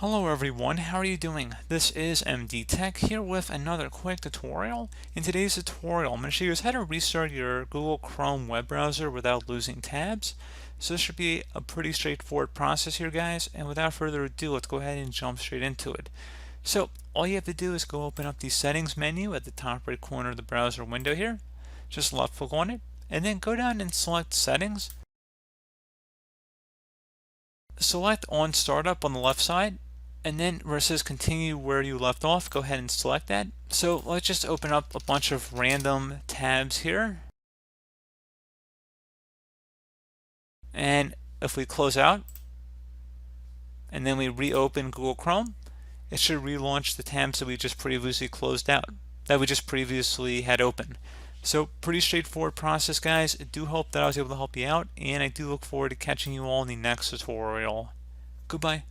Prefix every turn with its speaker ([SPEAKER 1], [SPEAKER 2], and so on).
[SPEAKER 1] Hello everyone, how are you doing? This is MD Tech here with another quick tutorial. In today's tutorial, I'm going to show you how to restart your Google Chrome web browser without losing tabs. So this should be a pretty straightforward process here, guys, and without further ado, let's go ahead and jump straight into it. So all you have to do is go open up the settings menu at the top right corner of the browser window here. Just left click on it, and then go down and select settings. Select on startup on the left side, and then where it says continue where you left off, go ahead and select that. So let's just open up a bunch of random tabs here. And if we close out and then we reopen Google Chrome, it should relaunch the tabs that we just previously closed out, that we just previously had open. So pretty straightforward process, guys. I do hope that I was able to help you out, and I do look forward to catching you all in the next tutorial. Goodbye.